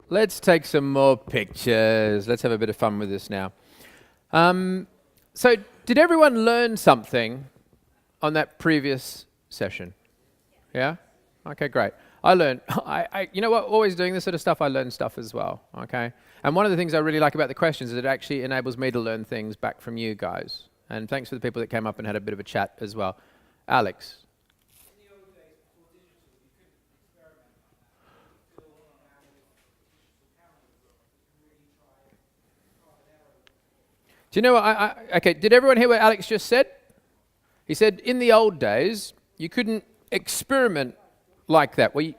Let's take some more pictures. Let's have a bit of fun with this now. So, did everyone learn something on that previous session? Yeah? Okay, great. I learned, you know what, always doing this sort of stuff, I learn stuff as well, okay? And one of the things I really like about the questions is it actually enables me to learn things back from you guys. And thanks for the people that came up and had a bit of a chat as well. Alex. Do you know what, okay, did everyone hear what Alex just said? He said, in the old days, you couldn't experiment like that. Well,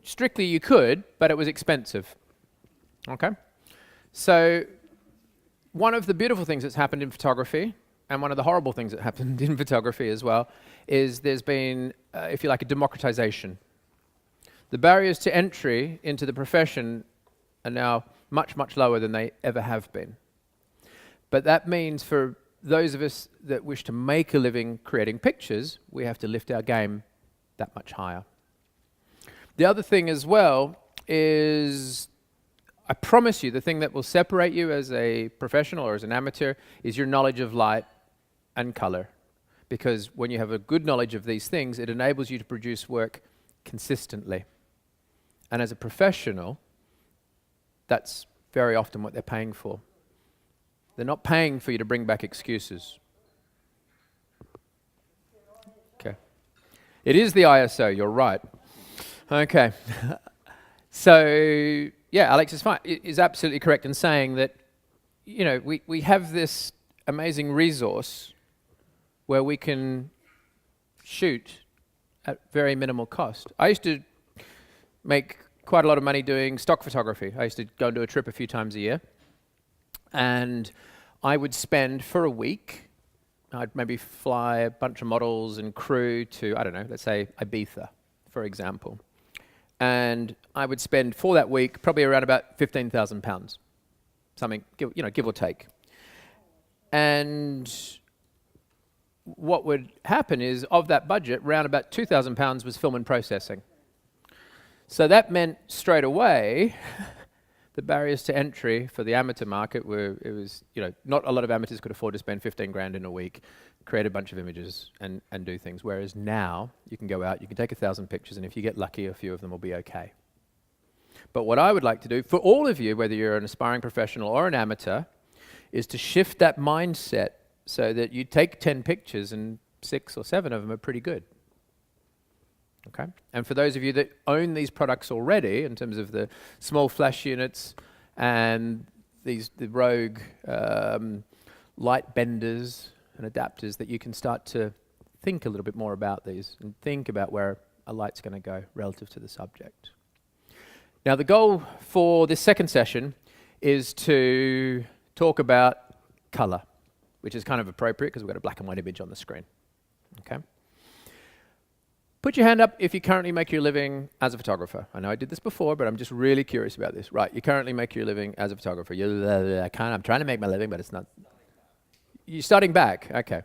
strictly you could, but it was expensive. Okay? So, one of the beautiful things that's happened in photography, and one of the horrible things that happened in photography as well, is there's been, if you like, a democratization. The barriers to entry into the profession are now much, much lower than they ever have been. But that means for those of us that wish to make a living creating pictures, we have to lift our game that much higher. The other thing as well is, I promise you, the thing that will separate you as a professional or as an amateur is your knowledge of light and color. Because when you have a good knowledge of these things, it enables you to produce work consistently. And as a professional, that's very often what they're paying for. They're not paying for you to bring back excuses. Okay. It is the ISO, you're right. Okay. So, yeah, Alex is absolutely correct in saying that, you know, we have this amazing resource where we can shoot at very minimal cost. I used to make quite a lot of money doing stock photography. I used to go and do a trip a few times a year. And I would spend for a week, I'd maybe fly a bunch of models and crew to, I don't know, let's say Ibiza, for example. And I would spend for that week probably around about £15,000, something, give or take. And what would happen is, of that budget, around about £2,000 was film and processing. So that meant straight away, the barriers to entry for the amateur market were, not a lot of amateurs could afford to spend 15 grand in a week, create a bunch of images and do things. Whereas now, you can go out, you can take 1,000 pictures, and if you get lucky, a few of them will be okay. But what I would like to do, for all of you, whether you're an aspiring professional or an amateur, is to shift that mindset so that you take 10 pictures and 6 or 7 of them are pretty good. Okay? And for those of you that own these products already, in terms of the small flash units and the rogue light benders and adapters, that you can start to think a little bit more about these and think about where a light's going to go relative to the subject. Now, the goal for this second session is to talk about color, which is kind of appropriate because we've got a black and white image on the screen. Okay? Put your hand up if you currently make your living as a photographer. I know I did this before, but I'm just really curious about this. Right, you currently make your living as a photographer. I'm trying to make my living, but it's not. You're starting back. Okay.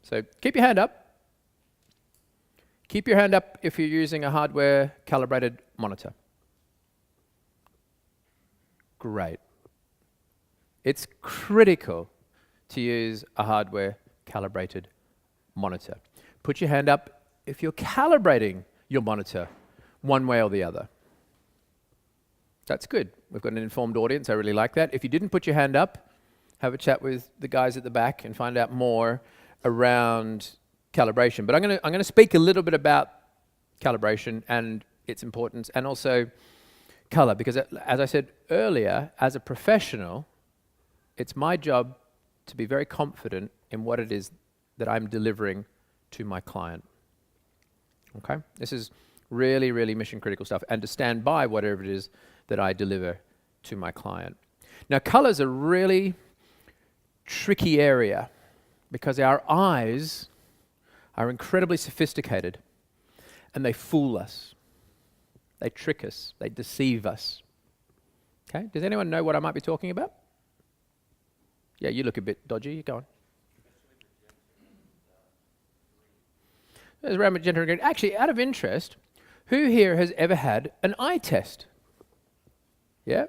So keep your hand up. Keep your hand up if you're using a hardware calibrated monitor. Great. It's critical to use a hardware calibrated monitor. Put your hand up if you're calibrating your monitor one way or the other. That's good. We've got an informed audience. I really like that. If you didn't put your hand up, have a chat with the guys at the back and find out more around calibration. But I'm going to speak a little bit about calibration and its importance, and also color, because as I said earlier, as a professional, it's my job to be very confident in what it is that I'm delivering to my client. Okay? This is really, really mission critical stuff, and to stand by whatever it is that I deliver to my client. Now, color's a really tricky area because our eyes are incredibly sophisticated and they fool us. They trick us. They deceive us. Okay? Does anyone know what I might be talking about? Yeah, you look a bit dodgy. Go on. There's around magenta and green. Actually, out of interest, who here has ever had an eye test? Yeah?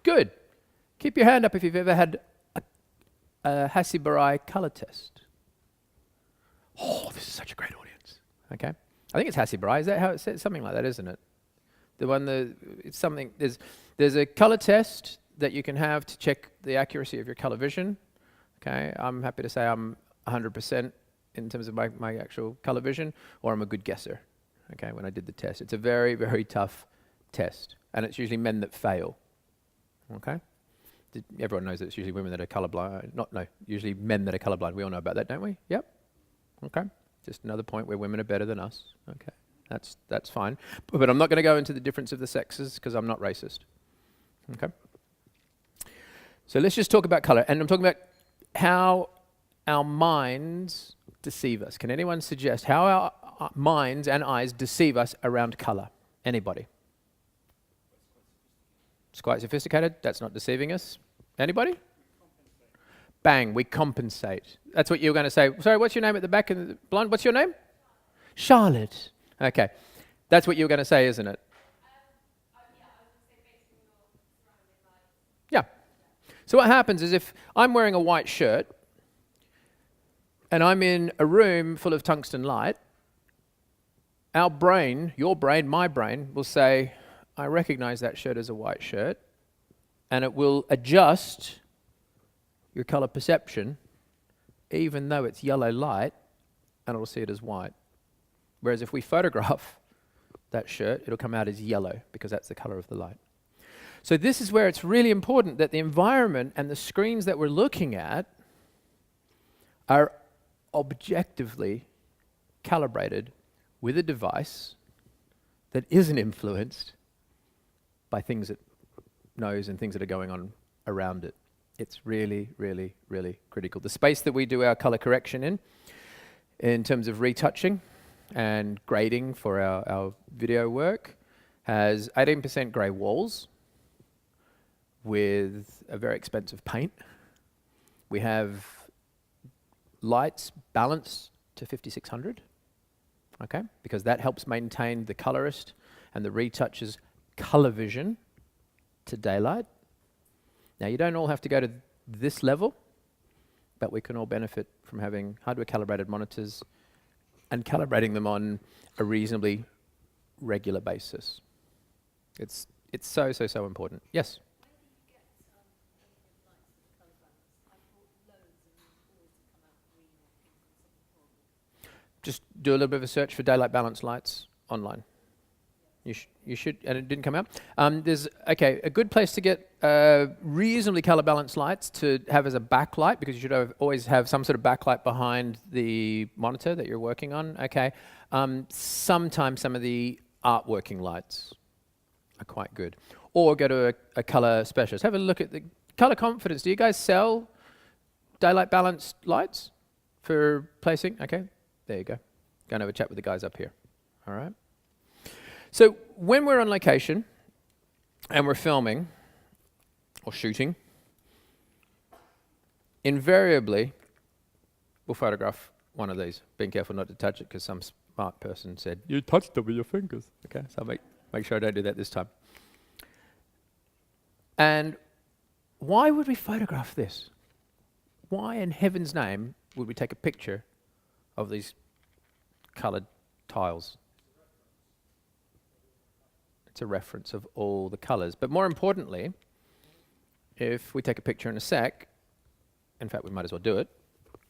Good. Keep your hand up if you've ever had a Hassi-Barai color test. Oh, this is such a great audience. Okay? I think it's Hassi-Barai. Is that how it says? Something like that, isn't it? The one it's something, there's a color test that you can have to check the accuracy of your color vision. Okay? I'm happy to say I'm 100% in terms of my actual color vision, or I'm a good guesser. Okay, when I did the test. It's a very, very tough test, and it's usually men that fail. Okay? Everyone knows that it's usually women that are colorblind. Usually men that are colorblind. We all know about that, don't we? Yep. Okay. Just another point where women are better than us. Okay. That's fine. But I'm not going to go into the difference of the sexes because I'm not racist. Okay? So let's just talk about color. And I'm talking about how our minds deceive us. Can anyone suggest how our minds and eyes deceive us around color? Anybody? It's quite sophisticated. That's not deceiving us. Anybody? Bang, we compensate. That's what you were going to say. Sorry, what's your name at the back? In the blonde? What's your name? Charlotte. Okay. That's what you were going to say, isn't it? Yeah. So what happens is if I'm wearing a white shirt and I'm in a room full of tungsten light, our brain, your brain, my brain, will say, I recognize that shirt as a white shirt, and it will adjust your color perception even though it's yellow light, and it'll see it as white. Whereas if we photograph that shirt, it'll come out as yellow because that's the color of the light. So this is where it's really important that the environment and the screens that we're looking at are objectively calibrated with a device that isn't influenced by things it knows and things that are going on around it. It's really, really, really critical. The space that we do our color correction in terms of retouching and grading for our video work, has 18% grey walls with a very expensive paint. We have lights balanced to 5600, okay? Because that helps maintain the colorist and the retoucher's color vision to daylight. Now, you don't all have to go to this level, but we can all benefit from having hardware calibrated monitors and calibrating them on a reasonably regular basis. It's so, so, so important. Yes? Just do a little bit of a search for daylight balance lights online. You should, and it didn't come out. There's a good place to get reasonably color balanced lights to have as a backlight, because you should always have some sort of backlight behind the monitor that you're working on. Okay, sometimes some of the art working lights are quite good, or go to a color specialist. Have a look at the Color Confidence. Do you guys sell daylight balanced lights for placing? Okay, there you go. Go and have a chat with the guys up here. All right. So when we're on location and we're filming or shooting, invariably we'll photograph one of these, being careful not to touch it because some smart person said, you touched it with your fingers. Okay, so I'll make sure I don't do that this time. And why would we photograph this? Why in heaven's name would we take a picture of these colored tiles? It's a reference of all the colors. But more importantly, if we take a picture in a sec, in fact, we might as well do it,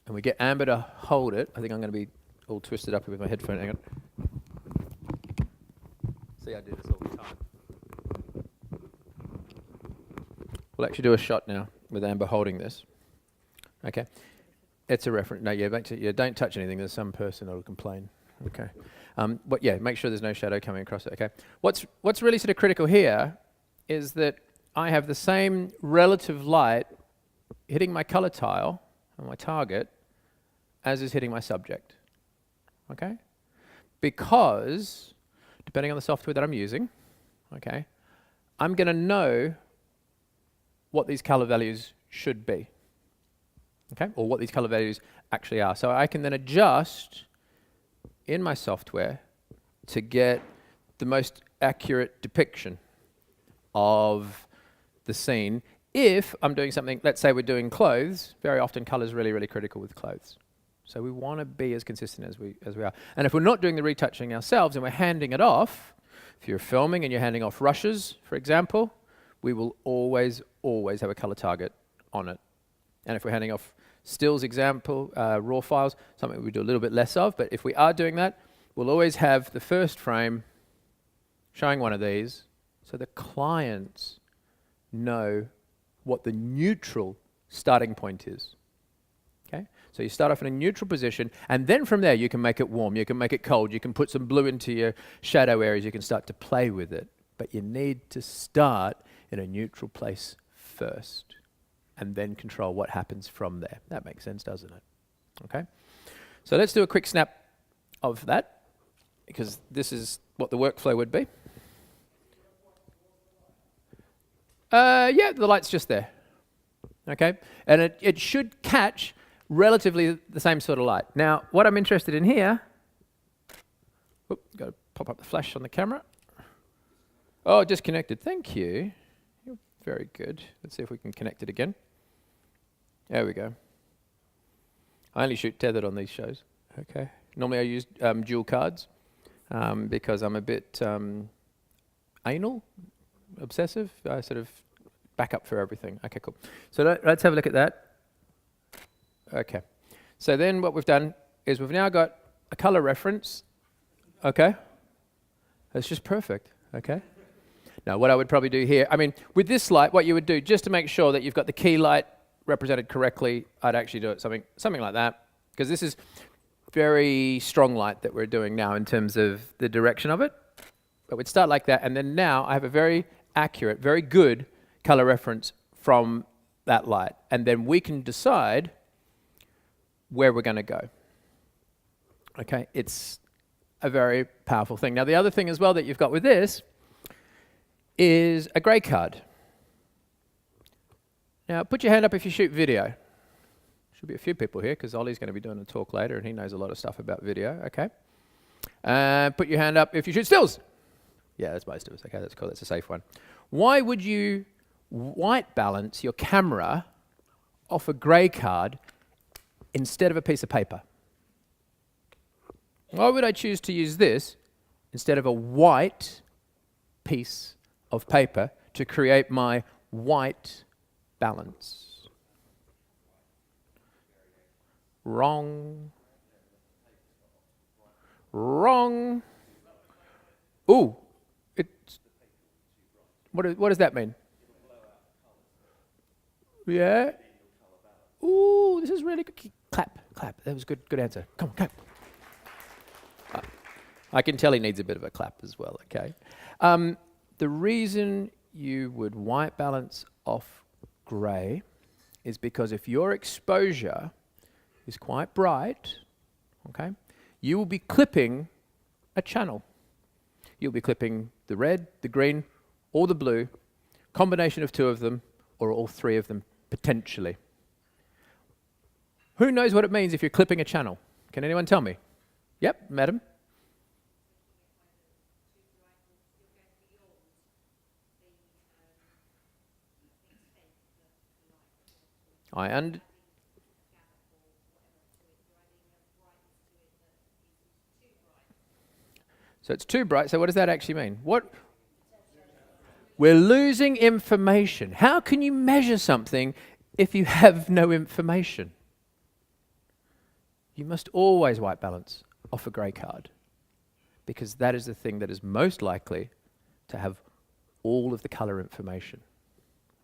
and we get Amber to hold it. I think I'm going to be all twisted up with my headphone. Hang on. See, I do this all the time. We'll actually do a shot now with Amber holding this. Okay. It's a reference. No, don't touch anything. There's some person that will complain. Okay. But yeah, make sure there's no shadow coming across it, okay? What's really sort of critical here is that I have the same relative light hitting my color tile on my target as is hitting my subject, okay? Because, depending on the software that I'm using, okay, I'm going to know what these color values should be, okay? Or what these color values actually are. So I can then adjust in my software to get the most accurate depiction of the scene. If I'm doing something, let's say we're doing clothes, very often color is really, really critical with clothes. So we want to be as consistent as we are. And if we're not doing the retouching ourselves and we're handing it off, if you're filming and you're handing off rushes, for example, we will always have a color target on it. And if we're handing off stills, example, raw files, something we do a little bit less of, but if we are doing that, we'll always have the first frame showing one of these so the clients know what the neutral starting point is. Okay? So you start off in a neutral position, and then from there you can make it warm, you can make it cold, you can put some blue into your shadow areas, you can start to play with it. But you need to start in a neutral place first, and then control what happens from there. That makes sense, doesn't it? Okay? So let's do a quick snap of that, because this is what the workflow would be. Yeah, the light's just there. Okay? And it should catch relatively the same sort of light. Now, what I'm interested in here, got to pop up the flash on the camera. Oh, disconnected. Thank you. You're very good. Let's see if we can connect it again. There we go. I only shoot tethered on these shows. Okay. Normally I use dual cards because I'm a bit anal, obsessive. I sort of back up for everything. Okay, cool. So let's have a look at that. Okay. So then what we've done is we've now got a color reference. Okay. That's just perfect. Okay. Now what I would probably do here, I mean, with this light, what you would do, just to make sure that you've got the key light represented correctly, I'd actually do it something like that, because this is very strong light that we're doing now in terms of the direction of it. But we'd start like that, and then now I have a very accurate, very good color reference from that light. And then we can decide where we're going to go. Okay, it's a very powerful thing. Now the other thing as well that you've got with this is a grey card. Now put your hand up if you shoot video. Should be a few people here because Ollie's going to be doing a talk later and he knows a lot of stuff about video. Okay. Put your hand up if you shoot stills. Yeah, that's most of us. Okay, that's cool. That's a safe one. Why would you white balance your camera off a grey card instead of a piece of paper? Why would I choose to use this instead of a white piece of paper to create my white balance? Wrong. Wrong. Ooh. What does that mean? Yeah. Ooh, this is really good. Clap. That was a good answer. Come on, clap. I can tell he needs a bit of a clap as well, okay? The reason you would white balance off grey is because if your exposure is quite bright, okay, you will be clipping a channel. You'll be clipping the red, the green, or the blue, combination of two of them, or all three of them, potentially. Who knows what it means if you're clipping a channel? Can anyone tell me? Yep, madam. So it's too bright. So what does that actually mean? We're losing information. How can you measure something if you have no information? You must always white balance off a grey card, because that is the thing that is most likely to have all of the color information.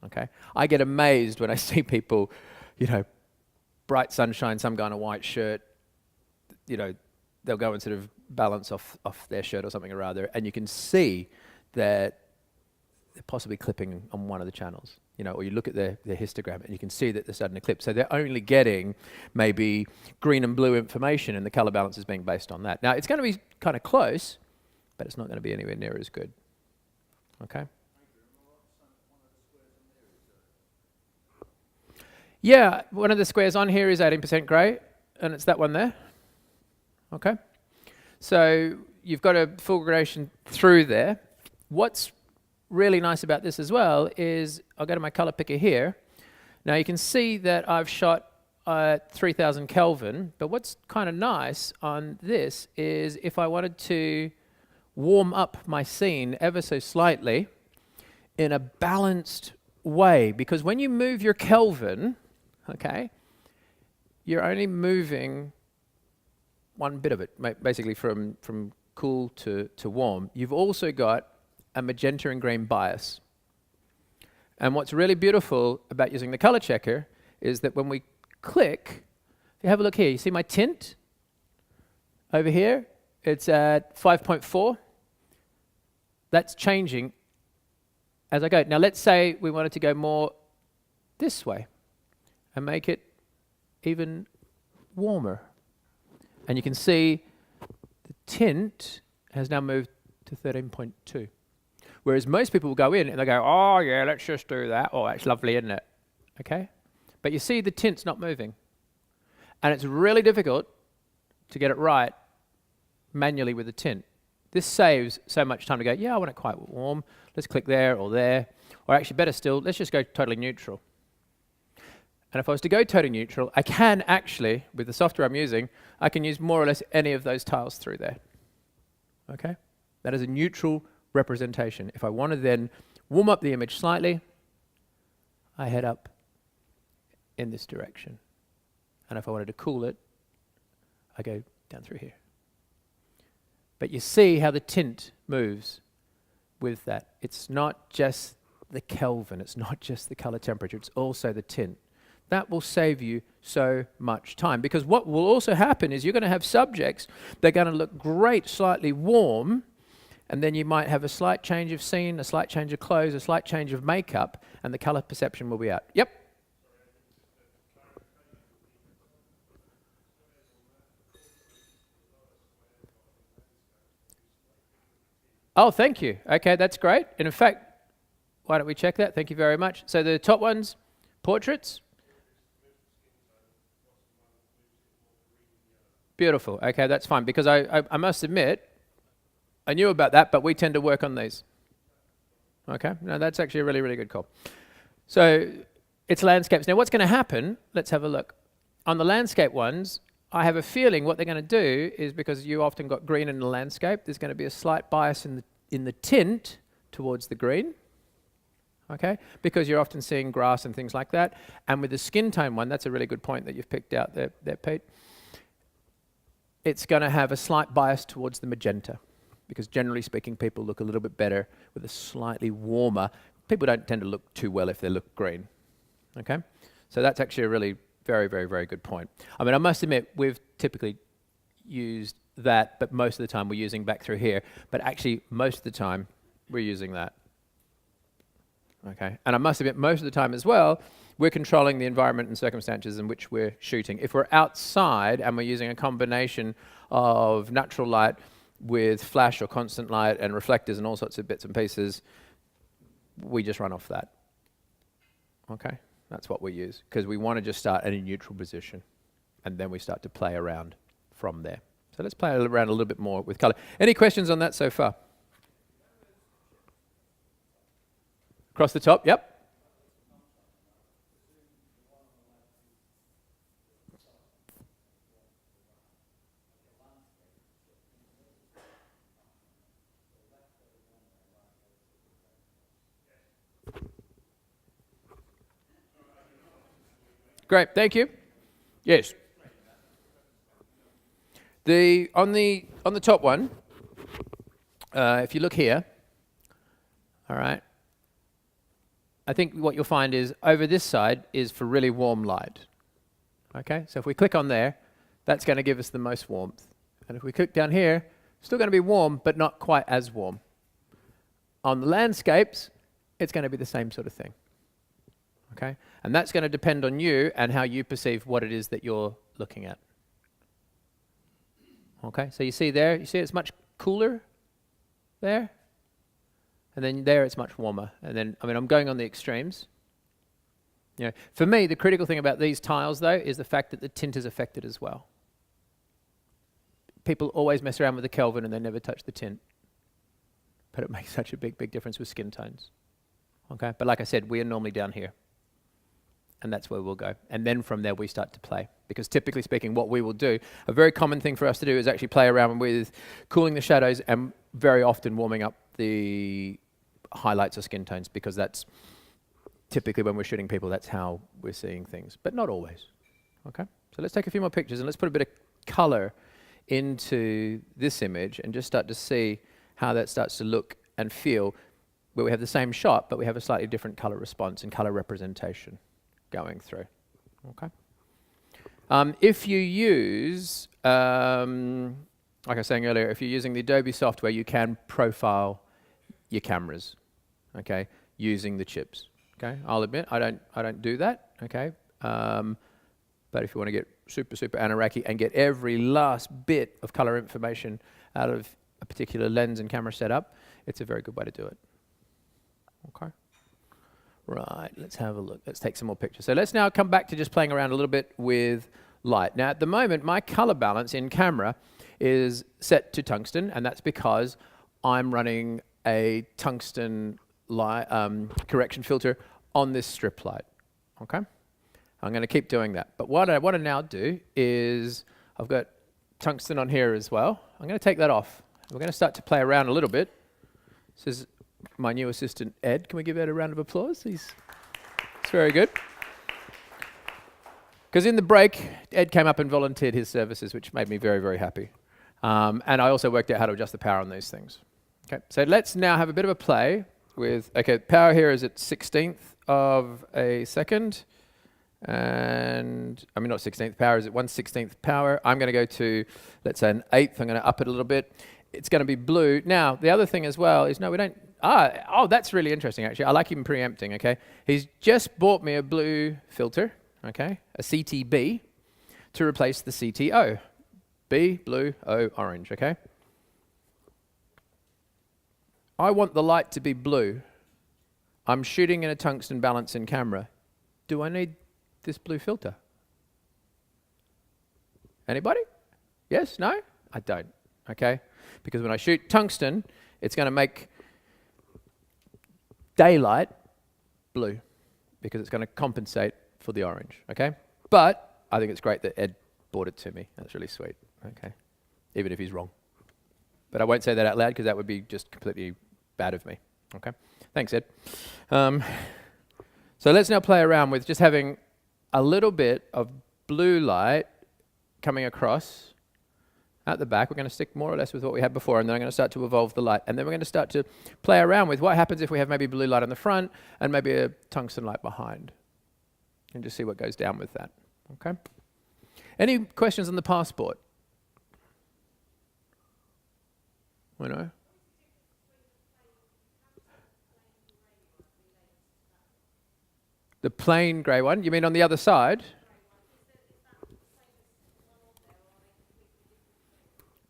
Okay? I get amazed when I see people, bright sunshine, some guy in a white shirt, they'll go and sort of balance off their shirt or something or other, and you can see that they're possibly clipping on one of the channels, or you look at their histogram and you can see that they're starting to clip. So they're only getting maybe green and blue information, and the color balance is being based on that. Now, it's going to be kind of close, but it's not going to be anywhere near as good. Okay? Yeah, one of the squares on here is 18% grey, and it's that one there. Okay? So you've got a full gradation through there. What's really nice about this as well is, I'll go to my color picker here. Now you can see that I've shot 3000 Kelvin, but what's kind of nice on this is if I wanted to warm up my scene ever so slightly in a balanced way, because when you move your Kelvin, okay, you're only moving one bit of it, basically from cool to warm. You've also got a magenta and green bias. And what's really beautiful about using the color checker is that when we click, if you have a look here, you see my tint over here? It's at 5.4. That's changing as I go. Now let's say we wanted to go more this way and make it even warmer. And you can see the tint has now moved to 13.2. Whereas most people will go in and they go, oh yeah, let's just do that. Oh, that's lovely, isn't it? Okay? But you see the tint's not moving. And it's really difficult to get it right manually with the tint. This saves so much time to go, yeah, I want it quite warm. Let's click there or there. Or actually, better still, let's just go totally neutral. And if I was to go totally neutral, I can actually, with the software I'm using, I can use more or less any of those tiles through there. Okay? That is a neutral representation. If I want to then warm up the image slightly, I head up in this direction. And if I wanted to cool it, I go down through here. But you see how the tint moves with that. It's not just the Kelvin, it's not just the color temperature, it's also the tint. That will save you so much time, because what will also happen is you're going to have subjects that are going to look great slightly warm, and then you might have a slight change of scene, a slight change of clothes, a slight change of makeup, and the color perception will be out. Yep. Oh, thank you. Okay, that's great. And in fact, why don't we check that? Thank you very much. So the top ones, portraits. Beautiful. Okay, that's fine, because I must admit, I knew about that, but we tend to work on these. Okay, no, that's actually a really, really good call. So it's landscapes. Now what's going to happen, let's have a look. On the landscape ones, I have a feeling what they're going to do is, because you often got green in the landscape, there's going to be a slight bias in the tint towards the green. Okay, because you're often seeing grass and things like that. And with the skin tone one, that's a really good point that you've picked out there, Pete. It's going to have a slight bias towards the magenta, because generally speaking, people look a little bit better with a slightly warmer. People don't tend to look too well if they look green. Okay, so that's actually a really very, very, very good point. I mean, I must admit, we've typically used that, but most of the time we're using back through here. But actually, most of the time, we're using that. Okay, and I must admit, most of the time as well, we're controlling the environment and circumstances in which we're shooting. If we're outside and we're using a combination of natural light with flash or constant light and reflectors and all sorts of bits and pieces, we just run off that. Okay, that's what we use, because we want to just start at a neutral position, and then we start to play around from there. So let's play around a little bit more with color. Any questions on that so far? Across the top, yep. Great, thank you. Yes. On the top one, if you look here, all right, I think what you'll find is over this side is for really warm light. Okay, so if we click on there, that's going to give us the most warmth. And if we click down here, still going to be warm, but not quite as warm. On the landscapes, it's going to be the same sort of thing. Okay, and that's going to depend on you and how you perceive what it is that you're looking at. Okay, so you see there, you see it's much cooler there, and then there it's much warmer. And then, I mean, I'm going on the extremes. You know, for me, the critical thing about these tiles, though, is the fact that the tint is affected as well. People always mess around with the Kelvin and they never touch the tint. but it makes such a big, big difference with skin tones. Okay, but like I said, we are normally down here. And that's where we'll go. And then from there, we start to play. Because typically speaking, what we will do, a very common thing for us to do is actually play around with cooling the shadows and very often warming up the highlights or skin tones, because that's typically when we're shooting people, that's how we're seeing things, but not always. Okay, so let's take a few more pictures and let's put a bit of color into this image and just start to see how that starts to look and feel, where we have the same shot, but we have a slightly different color response and color representation going through. Okay. If you use, like I was saying earlier, if you're using the Adobe software, you can profile your cameras, okay, using the chips. Okay, I'll admit I don't do that. Okay, but if you want to get super Anoraki and get every last bit of color information out of a particular lens and camera setup, it's a very good way to do it. Okay. Right, let's have a look. Let's take some more pictures. So let's now come back to just playing around a little bit with light. Now, at the moment, my color balance in camera is set to tungsten, and that's because I'm running a tungsten light, correction filter on this strip light. Okay? I'm going to keep doing that. But what I want to now do is, I've got tungsten on here as well. I'm going to take that off. We're going to start to play around a little bit. This is my new assistant, Ed. Can we give Ed a round of applause? It's very good. Because in the break, Ed came up and volunteered his services, which made me very, very happy. And I also worked out how to adjust the power on these things. Okay, so let's now have a bit of a play with, okay, power here is at 16th of a second. And, I mean, not 16th, power is at 1/16th power. I'm going to go to, let's say, an 1/8. I'm going to up it a little bit. It's going to be blue. Now, the other thing as well is, no, we don't, oh, that's really interesting, actually. I like him preempting, okay? He's just bought me a blue filter, okay, a CTB, to replace the CTO. B, blue, O, orange, okay? I want the light to be blue. I'm shooting in a tungsten balance in camera. Do I need this blue filter? Anybody? Yes? No? I don't, okay? Because when I shoot tungsten, it's going to make daylight blue, because it's going to compensate for the orange, okay? But I think it's great that Ed bought it to me. That's really sweet, okay? Even if he's wrong. But I won't say that out loud, because that would be just completely bad of me, okay? Thanks, Ed. So let's now play around with just having a little bit of blue light coming across at the back. We're going to stick more or less with what we had before, and then I'm going to start to evolve the light. And then we're going to start to play around with what happens if we have maybe blue light on the front and maybe a tungsten light behind. And just see what goes down with that. Okay? Any questions on the passport? No? The plain grey one? You mean on the other side?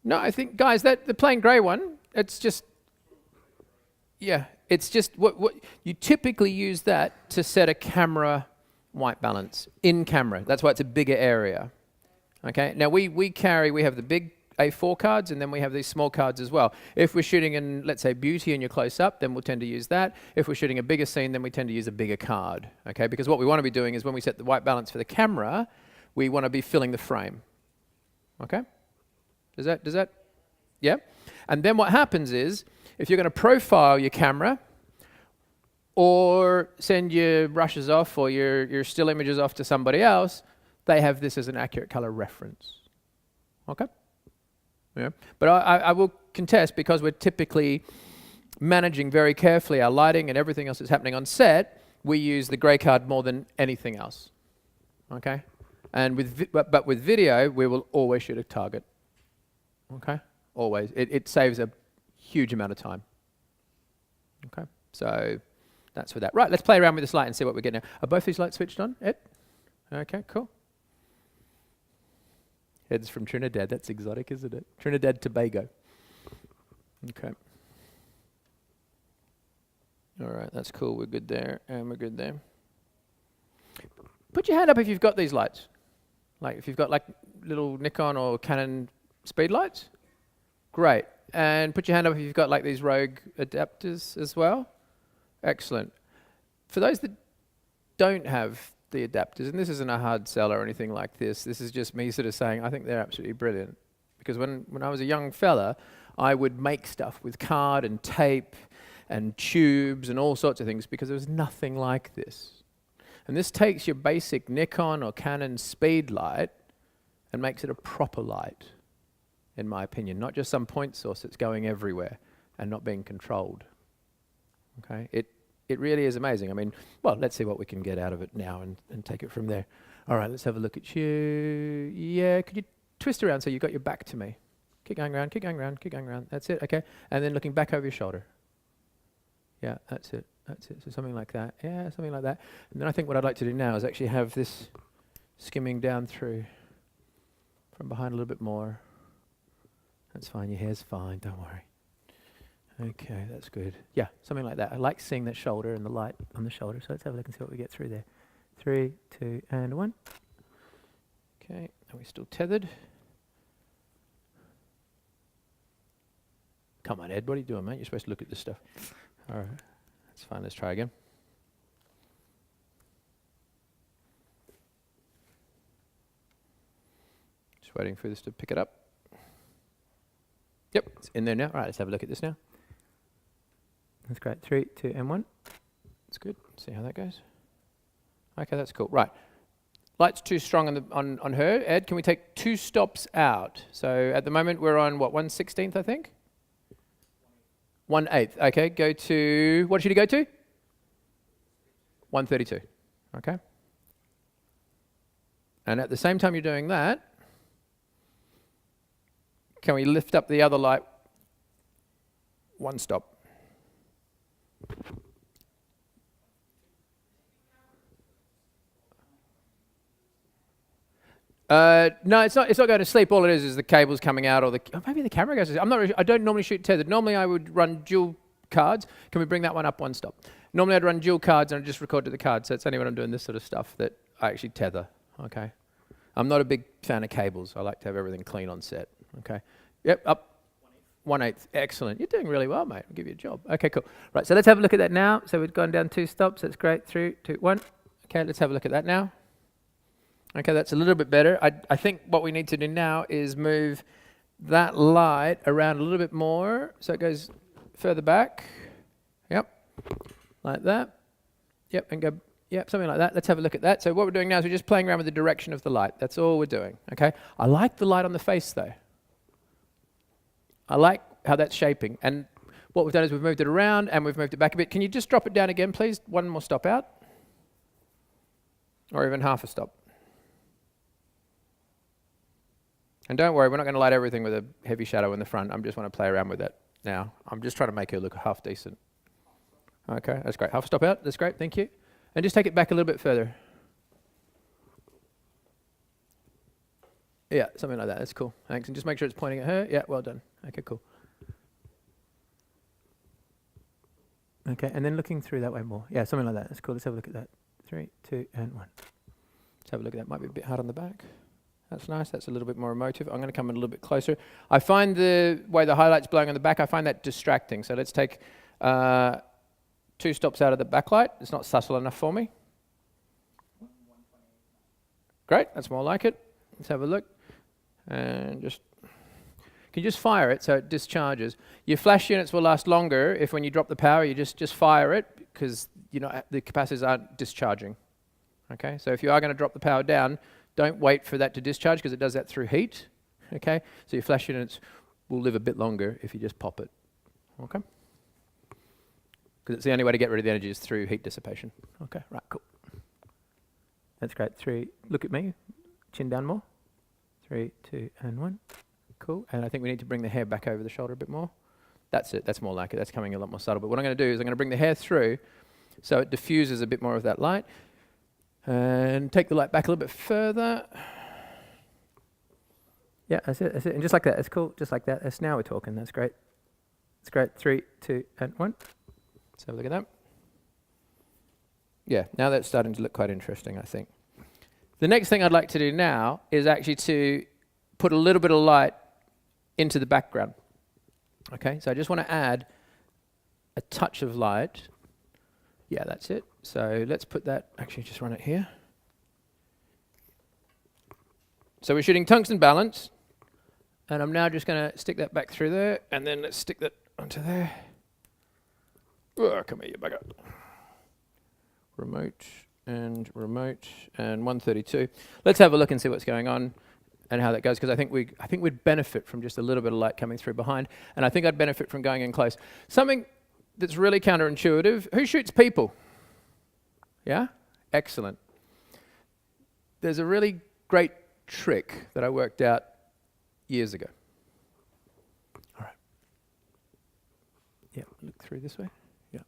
No, I think, guys, that the plain grey one, it's just, yeah, it's just what you typically use that to set a camera white balance in camera. That's why it's a bigger area. Okay. Now we have the big A4 cards, and then we have these small cards as well. If we're shooting in, let's say, beauty and you're close up, then we'll tend to use that. If we're shooting a bigger scene, then we tend to use a bigger card. Okay. Because what we want to be doing is when we set the white balance for the camera, we want to be filling the frame. Okay. Does that? Yeah? And then what happens is, if you're going to profile your camera or send your brushes off or your still images off to somebody else, they have this as an accurate color reference. Okay? Yeah. But I will contest, because we're typically managing very carefully our lighting and everything else that's happening on set, we use the gray card more than anything else. Okay? And but with video, we will always shoot a target. Okay? Always. It saves a huge amount of time. Okay? So that's for that. Right, let's play around with this light and see what we get now. Are both these lights switched on, Ed? Okay, cool. Ed's from Trinidad. That's exotic, isn't it? Trinidad, Tobago. Okay. All right, that's cool. We're good there, and we're good there. Put your hand up if you've got these lights. Like if you've got like little Nikon or Canon speed lights. Great. And put your hand up if you've got like these Rogue adapters as well. Excellent. For those that don't have the adapters, and this isn't a hard sell or anything like this is just me sort of saying I think they're absolutely brilliant. Because when I was a young fella, I would make stuff with card and tape and tubes and all sorts of things because there was nothing like this. And this takes your basic Nikon or Canon speed light and makes it a proper light, in my opinion, not just some point source that's going everywhere and not being controlled. Okay, it really is amazing. I mean, well, let's see what we can get out of it now and take it from there. All right, let's have a look at you. Yeah, could you twist around so you've got your back to me? Keep going around, keep going around, keep going around. That's it, okay. And then looking back over your shoulder. Yeah, that's it, that's it. So something like that. Yeah, something like that. And then I think what I'd like to do now is actually have this skimming down through from behind a little bit more. That's fine, your hair's fine, don't worry. Okay, that's good. Yeah, something like that. I like seeing that shoulder and the light on the shoulder. So let's have a look and see what we get through there. 3, 2, and 1. Okay, are we still tethered? Come on, Ed, what are you doing, mate? You're supposed to look at this stuff. All right, that's fine. Let's try again. Just waiting for this to pick it up. Yep, it's in there now. All right, let's have a look at this now. That's great. 3, 2, and 1. That's good. See how that goes. Okay, that's cool. Right. Light's too strong on her. Ed, can we take 2 stops out? So at the moment we're on what, 1/16th, I think? 1/8. Okay, go to, what should you go to? 132. Okay. And at the same time you're doing that, can we lift up the other light 1 stop? No, it's not going to sleep. All it is the cables coming out, or maybe the camera goes to sleep. I'm not really, I don't normally shoot tethered. Normally I would run dual cards. Can we bring that one up 1 stop? Normally I'd run dual cards and I'd just record to the card. So it's only when I'm doing this sort of stuff that I actually tether. Okay. I'm not a big fan of cables. I like to have everything clean on set. Okay. Yep, up. 1/8. Excellent. You're doing really well, mate. I'll give you a job. Okay, cool. Right, so let's have a look at that now. So we've gone down 2 stops. That's great. 3, 2, 1. Okay, let's have a look at that now. Okay, that's a little bit better. I think what we need to do now is move that light around a little bit more so it goes further back. Yep, like that. Yep, and go, yep, something like that. Let's have a look at that. So what we're doing now is we're just playing around with the direction of the light. That's all we're doing, okay? I like the light on the face, though. I like how that's shaping. And what we've done is we've moved it around and we've moved it back a bit. Can you just drop it down again, please? 1 more stop out. Or even half a stop. And don't worry, we're not going to light everything with a heavy shadow in the front. I just want to play around with that now. I'm just trying to make her look half decent. Okay, that's great. Half a stop out. That's great. Thank you. And just take it back a little bit further. Yeah, something like that. That's cool. Thanks. And just make sure it's pointing at her. Yeah, well done. Okay, cool. Okay, and then looking through that way more. Yeah, something like that. That's cool. Let's have a look at that. 3, 2, and 1. Let's have a look at that. Might be a bit hard on the back. That's nice. That's a little bit more emotive. I'm going to come in a little bit closer. I find the way the highlight's blowing on the back, I find that distracting. So let's take 2 stops out of the backlight. It's not subtle enough for me. Great. That's more like it. Let's have a look. And just, can you just fire it so it discharges? Your flash units will last longer if when you drop the power, you just fire it because the capacitors aren't discharging. Okay, so if you are going to drop the power down, don't wait for that to discharge because it does that through heat. Okay, so your flash units will live a bit longer if you just pop it. Okay, because it's the only way to get rid of the energy is through heat dissipation. Okay, right, cool. That's great. 3, look at me, chin down more. 3, 2, and 1. Cool. And I think we need to bring the hair back over the shoulder a bit more. That's it. That's more like it. That's coming a lot more subtle. But what I'm going to do is I'm going to bring the hair through so it diffuses a bit more of that light. And take the light back a little bit further. Yeah, that's it. That's it. And just like that. That's cool. Just like that. That's now we're talking. That's great. That's great. 3, 2, and 1. Let's have a look at that. Yeah, now that's starting to look quite interesting, I think. The next thing I'd like to do now is actually to put a little bit of light into the background. Okay, so I just want to add a touch of light. Yeah, that's it. So let's put that, actually just run it here. So we're shooting tungsten balance, and I'm now just going to stick that back through there, and then let's stick that onto there. Oh, come here, you bugger. Remote, and 132. Let's have a look and see what's going on and how that goes, because I think we'd benefit from just a little bit of light coming through behind, and I think I'd benefit from going in close. Something that's really counterintuitive. Who shoots people? Yeah? Excellent. There's a really great trick that I worked out years ago. All right. Yeah, look through this way. Yeah.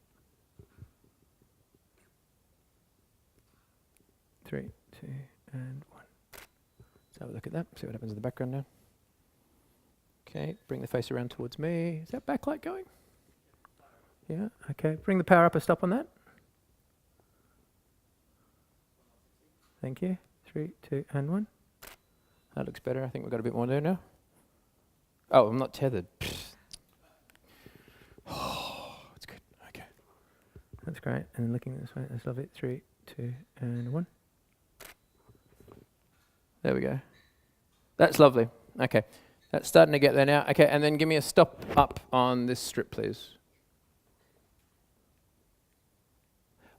3, 2, and 1. Let's have a look at that, see what happens in the background now. Okay, bring the face around towards me. Is that backlight going? Yeah, okay. Bring the power up a stop on that. Thank you. 3, 2, and 1. That looks better. I think we've got a bit more there now. Oh, I'm not tethered. Oh, that's good. Okay. That's great. And looking this way, that's lovely. 3, 2, and 1. There we go. That's lovely. Okay. That's starting to get there now. Okay, and then give me a stop up on this strip, please.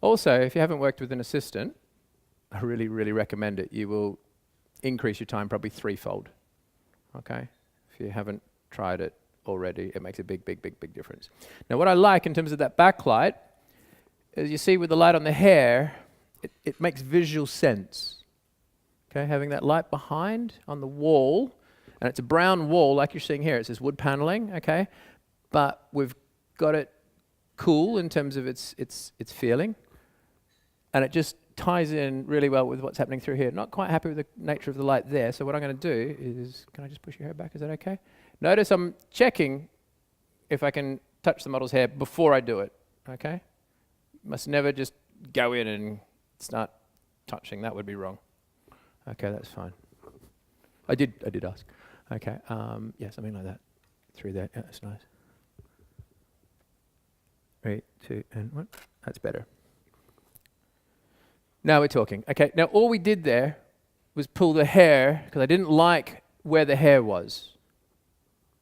Also, if you haven't worked with an assistant, I really, really recommend it. You will increase your time probably threefold. Okay? If you haven't tried it already, it makes a big, big, big, big difference. Now, what I like in terms of that backlight is you see with the light on the hair, it makes visual sense. Okay, having that light behind on the wall, and it's a brown wall like you're seeing here. It says wood paneling, okay? But we've got it cool in terms of its feeling. And it just ties in really well with what's happening through here. Not quite happy with the nature of the light there, so what I'm going to do is, can I just push your hair back? Is that okay? Notice I'm checking if I can touch the model's hair before I do it, okay? Must never just go in and start touching. That would be wrong. Okay, that's fine. I did ask. Okay, yeah, something like that. Through there, yeah, that's nice. 3, 2, and 1. That's better. Now we're talking. Okay, now all we did there was pull the hair, because I didn't like where the hair was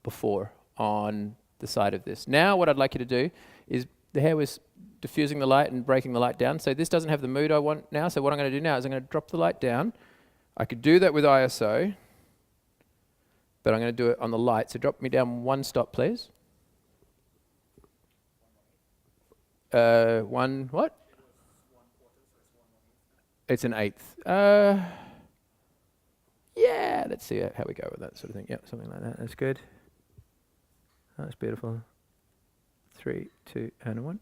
before on the side of this. Now what I'd like you to do is, the hair was diffusing the light and breaking the light down, so this doesn't have the mood I want now, so what I'm going to do now is I'm going to drop the light down. I could do that with ISO, but I'm going to do it on the light, so drop me down 1 stop, please. 1 what? It's an 1/8. Yeah, let's see how we go with that sort of thing. Yep, something like that. That's good. That's beautiful. 3, 2, and 1.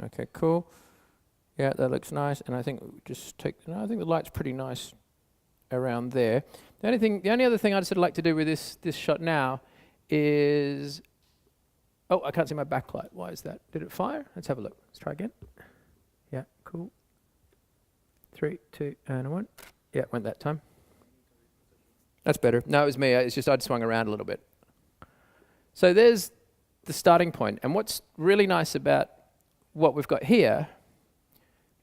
Okay, cool. Yeah, that looks nice. And I think just take. No, I think the light's pretty nice around there. The only other thing I'd sort of like to do with this shot now is. Oh, I can't see my backlight. Why is that? Did it fire? Let's have a look. Let's try again. Yeah, cool. 3, 2, and 1. Yeah, it went that time. That's better. No, it was me. It's just I'd swung around a little bit. So there's the starting point. And what's really nice about what we've got here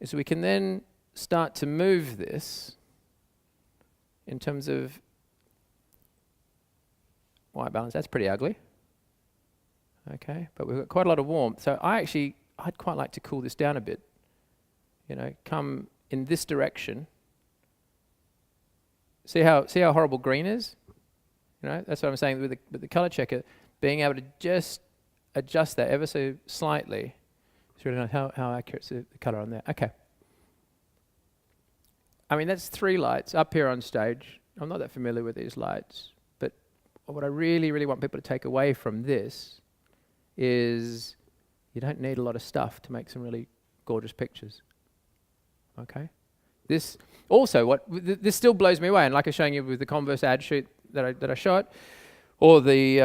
is we can then start to move this in terms of white balance. That's pretty ugly. Okay, but we've got quite a lot of warmth. So I'd quite like to cool this down a bit. You know, come in this direction. See how horrible green is? You know, that's what I'm saying with the color checker, being able to just adjust that ever so slightly. It's really nice how accurate is the color on there. Okay. I mean, that's 3 lights up here on stage. I'm not that familiar with these lights, but what I really, really want people to take away from this is you don't need a lot of stuff to make some really gorgeous pictures. Okay? This also, this still blows me away, and like I was showing you with the Converse ad shoot that I shot, or the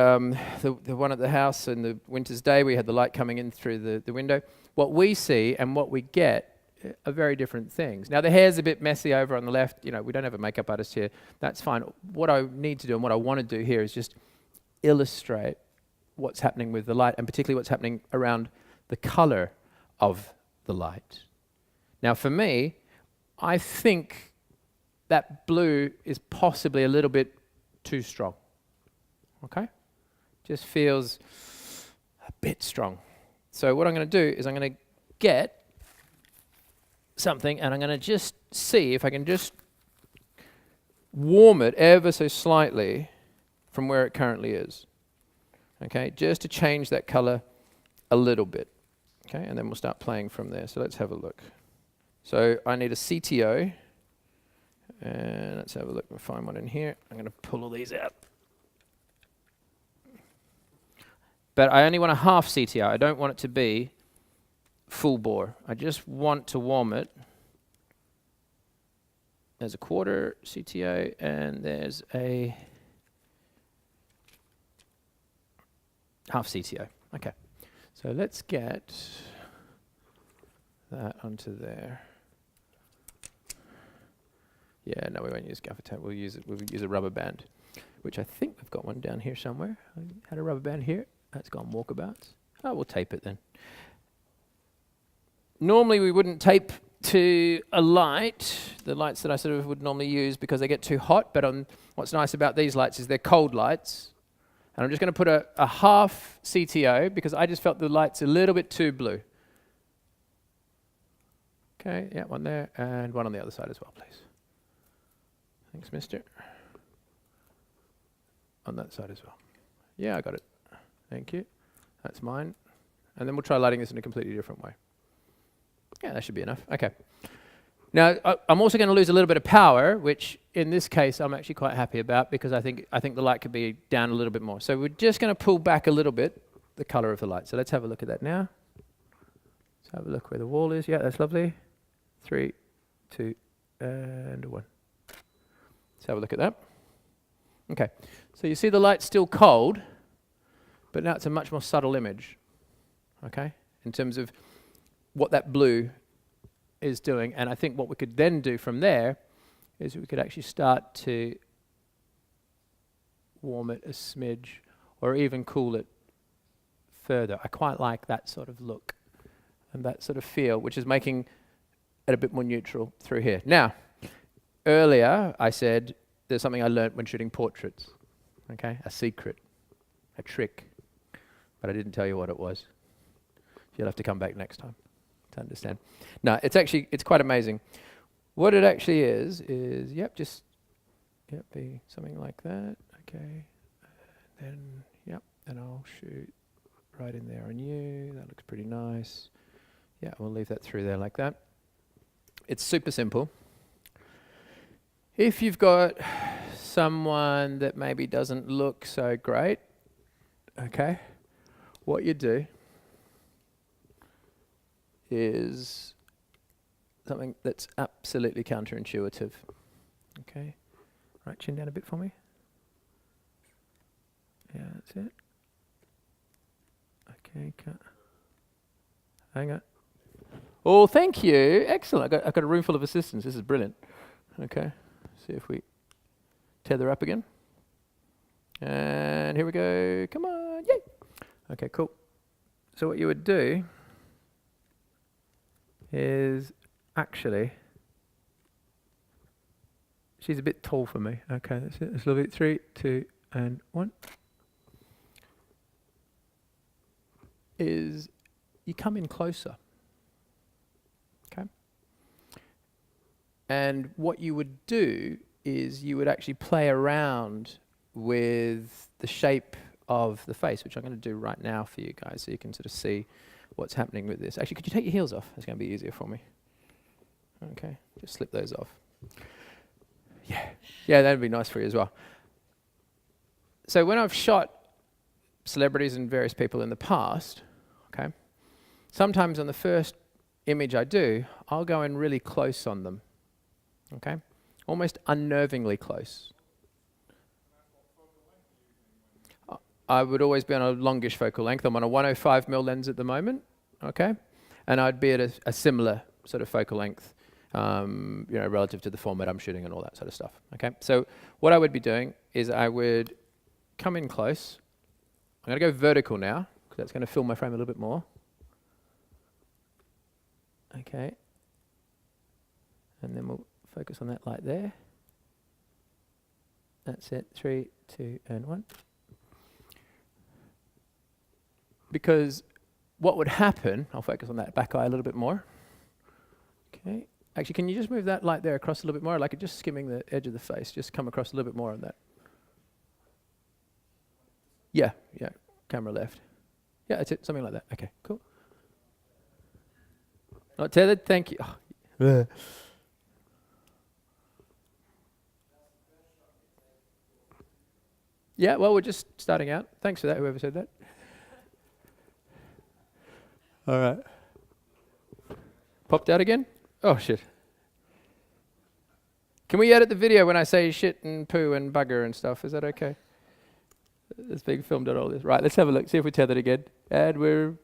one at the house in the winter's day, we had the light coming in through the window. What we see and what we get are very different things. Now the hair's a bit messy over on the left. You know, we don't have a makeup artist here. That's fine. What I need to do and what I want to do here is just illustrate what's happening with the light, and particularly what's happening around the color of the light. Now for me, I think that blue is possibly a little bit too strong. Okay? Just feels a bit strong. So what I'm going to do is I'm going to get something and I'm going to just see if I can just warm it ever so slightly from where it currently is. Okay? Just to change that color a little bit. Okay? And then we'll start playing from there. So let's have a look. So I need a CTO. And let's have a look. We'll find one in here. I'm going to pull all these out. But I only want a half CTO. I don't want it to be full bore. I just want to warm it. There's a quarter CTO and there's a half CTO. Okay. So let's get that onto there. Yeah, no, we won't use gaffer tape. We'll use a rubber band, which I think we've got one down here somewhere. I had a rubber band here. That's gone walkabouts. Oh, we'll tape it then. Normally we wouldn't tape to a light, the lights that I sort of would normally use because they get too hot, but what's nice about these lights is they're cold lights. And I'm just going to put a half CTO because I just felt the light's a little bit too blue. Okay, yeah, one there and one on the other side as well, please. Thanks, mister. On that side as well. Yeah, I got it. Thank you. That's mine. And then we'll try lighting this in a completely different way. Yeah, that should be enough. Okay. Now, I'm also going to lose a little bit of power, which in this case I'm actually quite happy about because I think the light could be down a little bit more. So we're just going to pull back a little bit the color of the light. So let's have a look at that now. Let's have a look where the wall is. Yeah, that's lovely. 3, 2, and 1. Let's have a look at that. Okay. So you see the light's still cold, but now it's a much more subtle image. Okay? In terms of what that blue is doing. And I think what we could then do from there is we could actually start to warm it a smidge or even cool it further. I quite like that sort of look and that sort of feel, which is making it a bit more neutral through here. Now, earlier I said there's something I learnt when shooting portraits. Okay? A secret. A trick. But I didn't tell you what it was. You'll have to come back next time to understand. No, it's quite amazing. What it actually is, be something like that. Okay. Then I'll shoot right in there on you. That looks pretty nice. Yeah, we'll leave that through there like that. It's super simple. If you've got someone that maybe doesn't look so great, okay, what you do is something that's absolutely counterintuitive. Okay, right, chin down a bit for me. Yeah, that's it. Okay, hang on. Oh, thank you. Excellent. I've got a room full of assistants. This is brilliant. Okay, see if we tether up again. And here we go. Come on. Yay. Okay, cool. So what you would do is actually, she's a bit tall for me. Okay, that's it. Let's love it. 3, 2, and 1. Is you come in closer. Okay. And what you would do is you would actually play around with the shape of the face, which I'm going to do right now for you guys so you can sort of see what's happening with this. Actually, could you take your heels off? It's going to be easier for me. Okay, just slip those off. Yeah, that'd be nice for you as well. So when I've shot celebrities and various people in the past, okay, sometimes on the first image I do, I'll go in really close on them, okay, almost unnervingly close. I would always be on a longish focal length. I'm on a 105mm lens at the moment, okay? And I'd be at a similar sort of focal length, relative to the format I'm shooting and all that sort of stuff, okay? So what I would be doing is I would come in close I'm going to go vertical now, because that's going to fill my frame a little bit more. Okay. And then we'll focus on that light there. That's it. 3, 2, and 1. Because what would happen, I'll focus on that back eye a little bit more. Okay. Actually, can you just move that light there across a little bit more? Like it just skimming the edge of the face. Just come across a little bit more on that. Yeah, yeah. Camera left. Yeah, that's it. Something like that. Okay, cool. Not tethered? Thank you. Oh. Yeah, well, we're just starting out. Thanks for that, whoever said that. All right. Popped out again? Oh, shit. Can we edit the video when I say shit and poo and bugger and stuff? Is that okay? It's being filmed at all this. Right, let's have a look. See if we tethered again. And we're...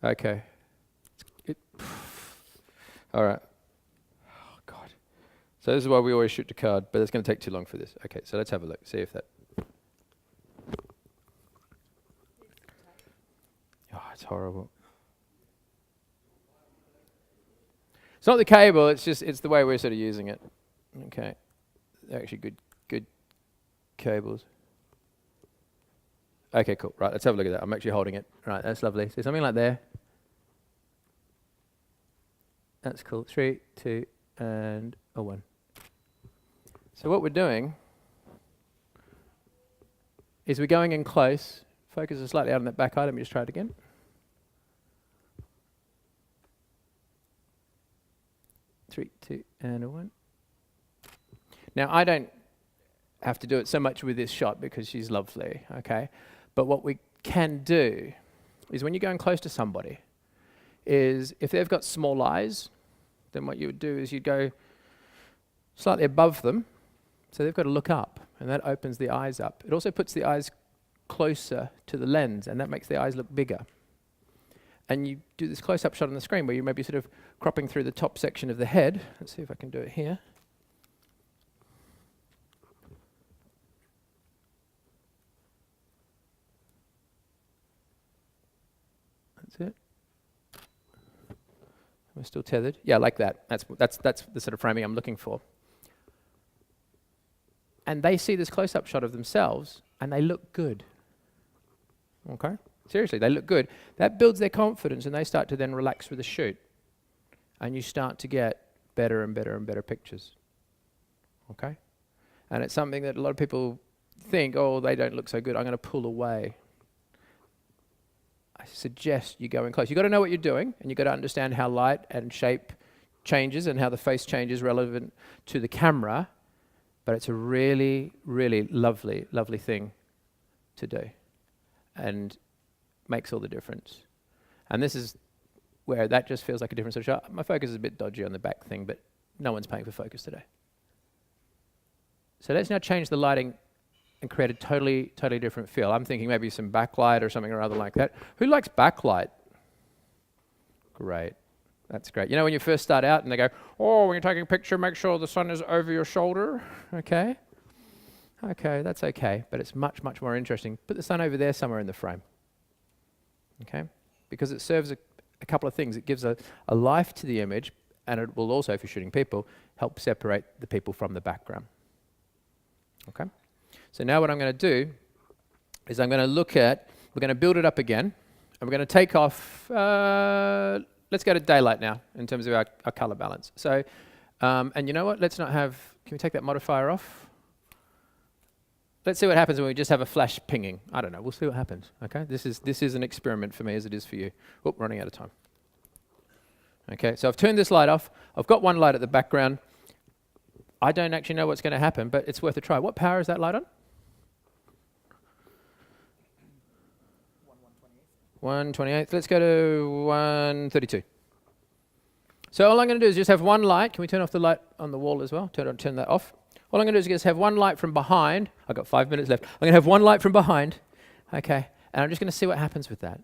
Okay. All right. Oh, God. So this is why we always shoot to card, but it's going to take too long for this. Okay, so let's have a look. See if that... Oh, it's horrible. It's not the cable, it's the way we're sort of using it. Okay. They're actually good cables. Okay, cool. Right, let's have a look at that. I'm actually holding it. Right, that's lovely. So something like there. That's cool. 3, 2, and a 1. So what we're doing is we're going in close. Focus is slightly out on that back eye. Let me just try it again. Three, 2, and a 1. Now, I don't have to do it so much with this shot because she's lovely, okay? But what we can do is when you're going close to somebody, is if they've got small eyes, then what you would do is you'd go slightly above them, so they've got to look up, and that opens the eyes up. It also puts the eyes closer to the lens, and that makes the eyes look bigger. And you do this close-up shot on the screen where you may be sort of cropping through the top section of the head. Let's see if I can do it here. That's it. We're still tethered. Yeah, like that. That's the sort of framing I'm looking for. And they see this close-up shot of themselves, and they look good. Okay? Seriously, they look good. That builds their confidence, and they start to then relax with the shoot. And you start to get better and better and better pictures. Okay? And it's something that a lot of people think, oh, they don't look so good, I'm going to pull away. I suggest you go in close. You've got to know what you're doing, and you've got to understand how light and shape changes and how the face changes relevant to the camera. But it's a really, really lovely, lovely thing to do. And makes all the difference. And this is where that just feels like a different sort of shot. My focus is a bit dodgy on the back thing, but no one's paying for focus today. So let's now change the lighting and create a totally, totally different feel. I'm thinking maybe some backlight or something or other like that. Who likes backlight? Great. That's great. You know when you first start out and they go, oh, when you're taking a picture, make sure the sun is over your shoulder. Okay. Okay, that's okay. But it's much, much more interesting. Put the sun over there somewhere in the frame. Okay? Because it serves a couple of things. It gives a life to the image, and it will also, if you're shooting people, help separate the people from the background. Okay? So now what I'm going to do is I'm going to we're going to build it up again, and we're going to take off, let's go to daylight now in terms of our color balance. So, and you know what? Let's not have, can we take that modifier off? Let's see what happens when we just have a flash pinging. I don't know. We'll see what happens. Okay. This is an experiment for me as it is for you. Oh, running out of time. Okay. So I've turned this light off. I've got one light at the background. I don't actually know what's going to happen, but it's worth a try. What power is that light on? 128. Let's go to 132. So all I'm going to do is just have one light. Can we turn off the light on the wall as well? Turn that off. All I'm going to do is just have one light from behind. I've got 5 minutes left. I'm going to have one light from behind. Okay. And I'm just going to see what happens with that.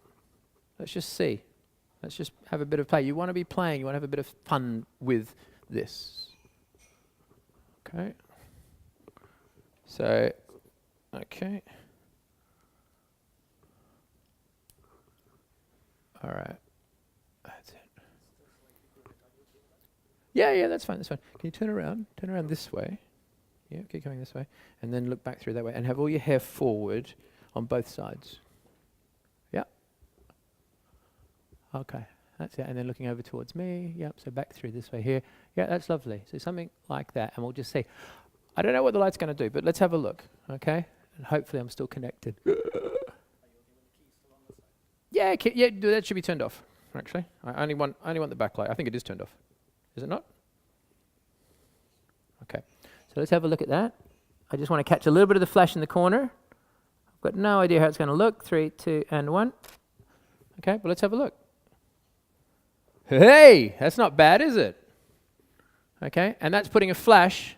Let's just see. Let's just have a bit of play. You want to be playing. You want to have a bit of fun with this. Okay. So, okay. All right. That's it. Yeah, that's fine. Can you turn around? Turn around this way. Yeah, keep going this way. And then look back through that way. And have all your hair forward on both sides. Yeah. Okay. That's it. And then looking over towards me. Yep. So back through this way here. Yeah, that's lovely. So something like that. And we'll just see. I don't know what the light's going to do, but let's have a look. Okay? And hopefully I'm still connected. Yeah, that should be turned off, actually. I only want the backlight. I think it is turned off. Is it not? Okay. So let's have a look at that. I just want to catch a little bit of the flash in the corner. I've got no idea how it's going to look. 3, 2, and 1. Okay, but let's have a look. Hey, that's not bad, is it? Okay, and that's putting a flash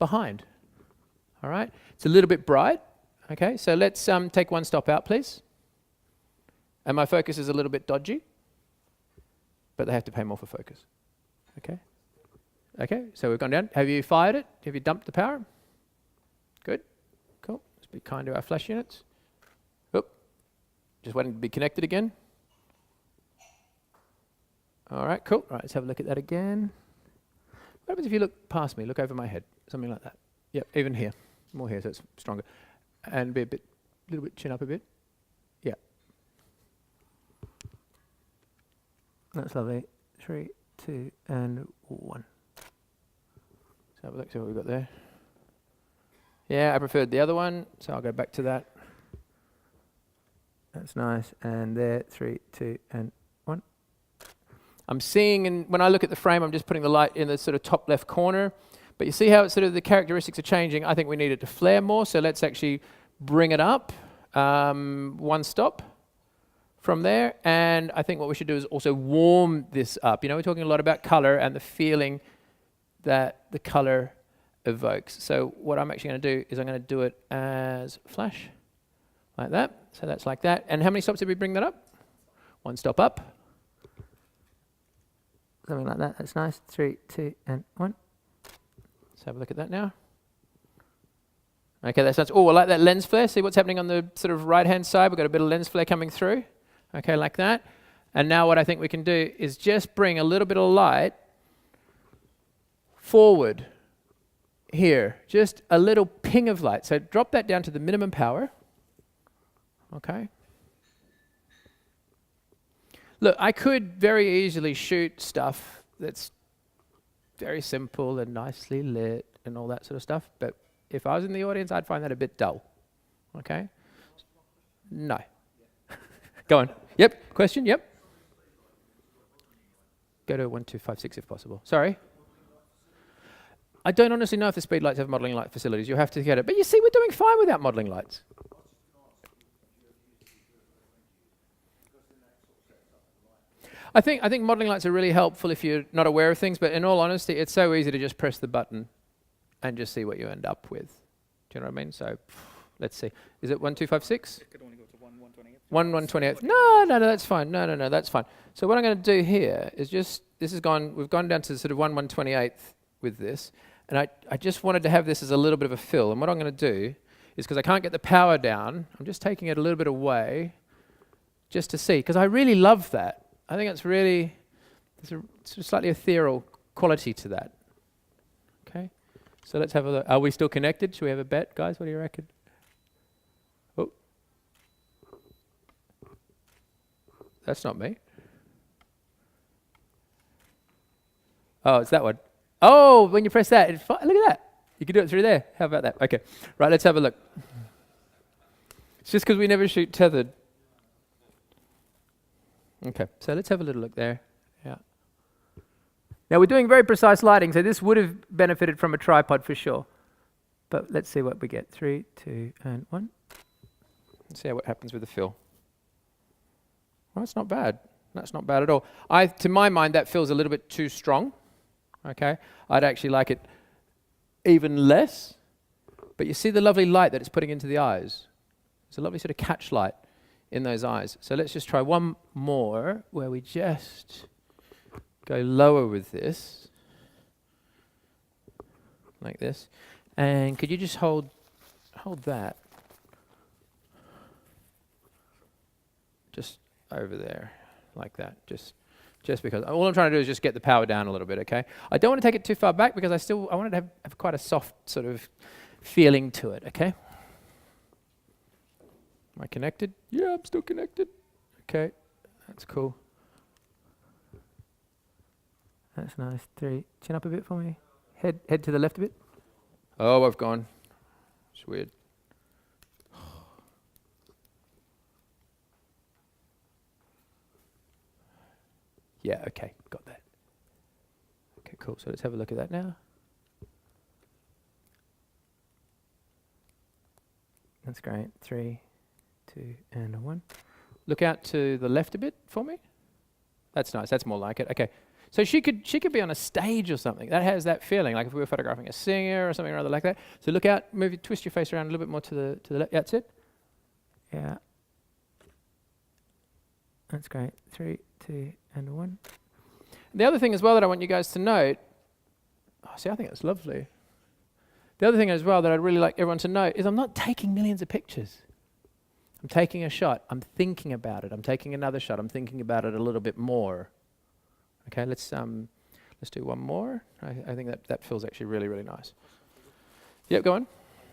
behind. All right, it's a little bit bright. Okay, so let's take one stop out, please. And my focus is a little bit dodgy, but they have to pay more for focus. Okay. Okay, so we've gone down. Have you fired it? Have you dumped the power? Good. Cool. Let's be kind to our flash units. Oop. Just waiting to be connected again. All right, cool. All right, let's have a look at that again. What happens if you look past me, look over my head? Something like that. Yep, even here. More here, so it's stronger. And be a little bit chin up a bit. Yeah. That's lovely. 3, 2, and 1. So have a look, see what we've got there. Yeah, I preferred the other one, so I'll go back to that. That's nice. And there, 3, 2, and 1. I'm seeing, and when I look at the frame, I'm just putting the light in the sort of top left corner. But you see how it's sort of the characteristics are changing. I think we need it to flare more, so let's actually bring it up. One stop from there. And I think what we should do is also warm this up. You know, we're talking a lot about color and the feeling that the color evokes. So what I'm actually going to do is I'm going to do it as flash, like that. So that's like that. And how many stops did we bring that up? One stop up. Something like that. That's nice. 3, 2, and 1. Let's have a look at that now. Okay, that's nice. Oh, I like that lens flare. See what's happening on the sort of right-hand side? We've got a bit of lens flare coming through. Okay, like that. And now what I think we can do is just bring a little bit of light forward here. Just a little ping of light. So drop that down to the minimum power. Okay. Look, I could very easily shoot stuff that's very simple and nicely lit and all that sort of stuff, but if I was in the audience, I'd find that a bit dull. Okay? No. Go on. Yep. Question? Yep. Go to 1256 if possible. Sorry? I don't honestly know if the speed lights have modelling light facilities. You'll have to get it. But you see, we're doing fine without modelling lights. I think modelling lights are really helpful if you're not aware of things, but in all honesty, it's so easy to just press the button and just see what you end up with. Do you know what I mean? So let's see. Is it 1256? It could only go to 1/128. 1/128. No, that's fine. No, that's fine. So what I'm going to do here is just, we've gone down to sort of 1/128 with this, and I just wanted to have this as a little bit of a fill. And what I'm going to do is, because I can't get the power down, I'm just taking it a little bit away just to see, because I really love that. I think it's really, there's a slightly ethereal quality to that. Okay, so let's have a look. Are we still connected? Should we have a bet, guys? What do you reckon? Oh, that's not me. Oh, it's that one. Oh, when you press that, look at that. You can do it through there. How about that? Okay, right, let's have a look. It's just because we never shoot tethered. Okay, so let's have a little look there. Yeah. Now we're doing very precise lighting, so this would have benefited from a tripod for sure. But let's see what we get. 3, 2, and 1. Let's see what happens with the fill. Well, that's not bad. That's not bad at all. To my mind, that feels a little bit too strong. Okay, I'd actually like it even less. But you see the lovely light that it's putting into the eyes. It's a lovely sort of catch light in those eyes. So let's just try one more where we just go lower with this, like this. And could you just hold that? Just over there, like that, just because. All I'm trying to do is just get the power down a little bit, okay? I don't want to take it too far back because I want it to have quite a soft sort of feeling to it, okay? Am I connected? Yeah, I'm still connected. Okay, that's cool. That's nice. 3, chin up a bit for me. Head to the left a bit. Oh, I've gone. It's weird. Yeah, okay, got that. Okay, cool. So let's have a look at that now. That's great. 3, 2, and 1. Look out to the left a bit for me. That's nice. That's more like it. Okay. So she could be on a stage or something. That has that feeling, like if we were photographing a singer or something or other like that. So look out, twist your face around a little bit more to the left. That's it. Yeah. That's great. 3, 2, and 1. The other thing as well that I want you guys to note, I think that's lovely. The other thing as well that I'd really like everyone to note is I'm not taking millions of pictures. I'm taking a shot. I'm thinking about it. I'm taking another shot. I'm thinking about it a little bit more. Okay, let's do one more. I think that feels actually really, really nice. Yep, go on. Are you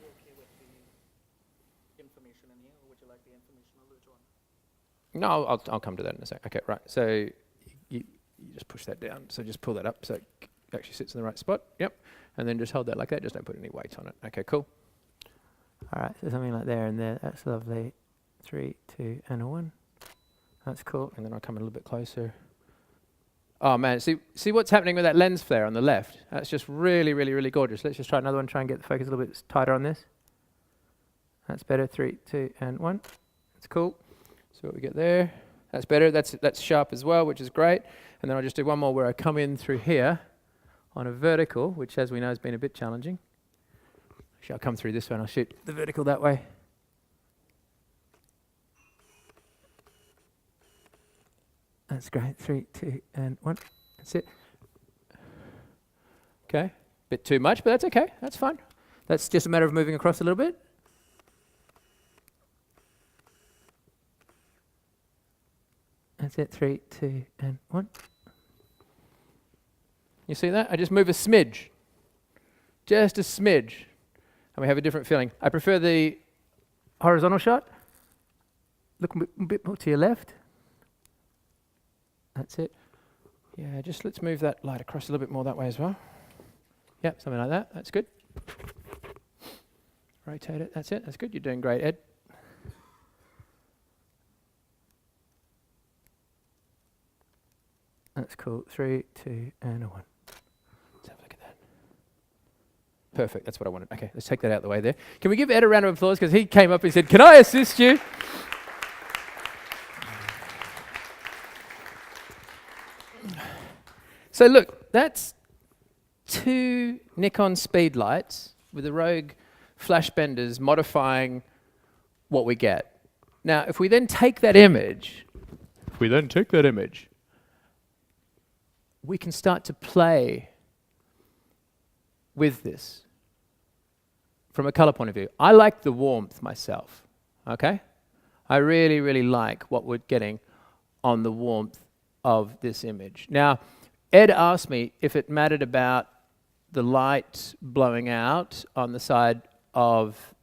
okay with the information in here, or would you like the information later on? No, I'll come to that in a sec. Okay, right. So you just push that down. So just pull that up so it actually sits in the right spot. Yep. And then just hold that like that. Just don't put any weight on it. Okay, cool. All right, so something like there and there. That's lovely. 3, 2, and a 1. That's cool. And then I'll come a little bit closer. Oh man, see what's happening with that lens flare on the left? That's just really, really, really gorgeous. Let's just try another one, try and get the focus a little bit tighter on this. That's better. 3, 2, and 1. That's cool. So what we get there. That's better. That's sharp as well, which is great. And then I'll just do one more where I come in through here on a vertical, which as we know has been a bit challenging. Actually, I'll come through this way and I'll shoot the vertical that way. That's great. 3, 2, and 1. That's it. Okay. Bit too much, but that's okay. That's fine. That's just a matter of moving across a little bit. That's it. 3, 2, and 1. You see that? I just move a smidge. Just a smidge. And we have a different feeling. I prefer the horizontal shot. Look a bit more to your left. That's it. Yeah, just let's move that light across a little bit more that way as well. Yep, something like that. That's good. Rotate it. That's it. That's good. You're doing great, Ed. That's cool. 3, 2, and a 1. Let's have a look at that. Perfect. That's what I wanted. Okay, let's take that out of the way there. Can we give Ed a round of applause because he came up and said, "Can I assist you?" So look, that's 2 Nikon speed lights with the Rogue flash benders modifying what we get. Now, if we then take that image, we can start to play with this from a color point of view. I like the warmth myself, okay? I really, really like what we're getting on the warmth of this image. Now, Ed asked me if it mattered about the light blowing out on the side of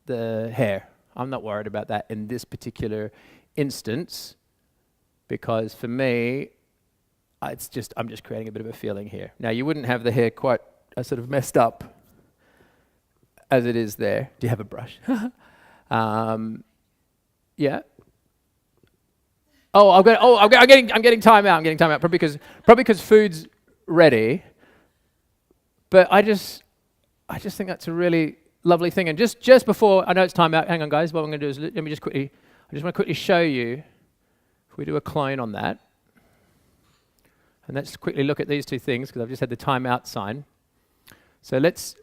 the hair. I'm not worried about that in this particular instance because for me, I'm just creating a bit of a feeling here. Now, you wouldn't have the hair quite sort of messed up as it is there. Do you have a brush? Yeah. I'm getting time out. I'm getting time out. Probably because food's ready. But I just think that's a really lovely thing. And just before I know it's time out, hang on, guys. What I'm going to do is I just want to quickly show you. If we do a clone on that, and let's quickly look at these 2 things because I've just had the timeout sign. So let's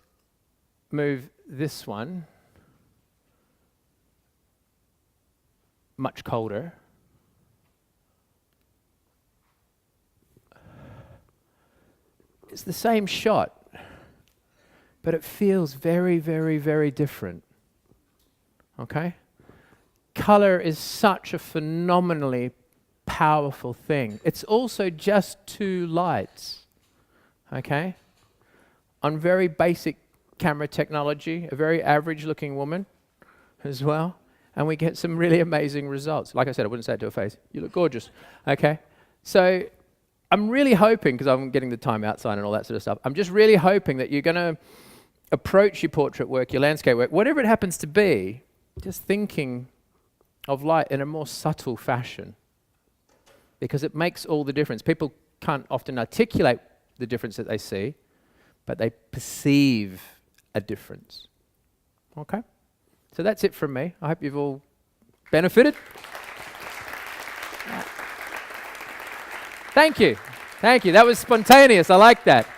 move this one much colder. It's the same shot, but it feels very, very, very different. Okay? Color is such a phenomenally powerful thing. It's also just 2 lights, okay? On very basic camera technology, a very average looking woman as well, and we get some really amazing results. Like I said, I wouldn't say it to her face. You look gorgeous, okay? So I'm really hoping, because I'm getting the time outside and all that sort of stuff, I'm just really hoping that you're going to approach your portrait work, your landscape work, whatever it happens to be, just thinking of light in a more subtle fashion, because it makes all the difference. People can't often articulate the difference that they see, but they perceive a difference. Okay? So that's it from me. I hope you've all benefited. Thank you. Thank you. That was spontaneous. I like that.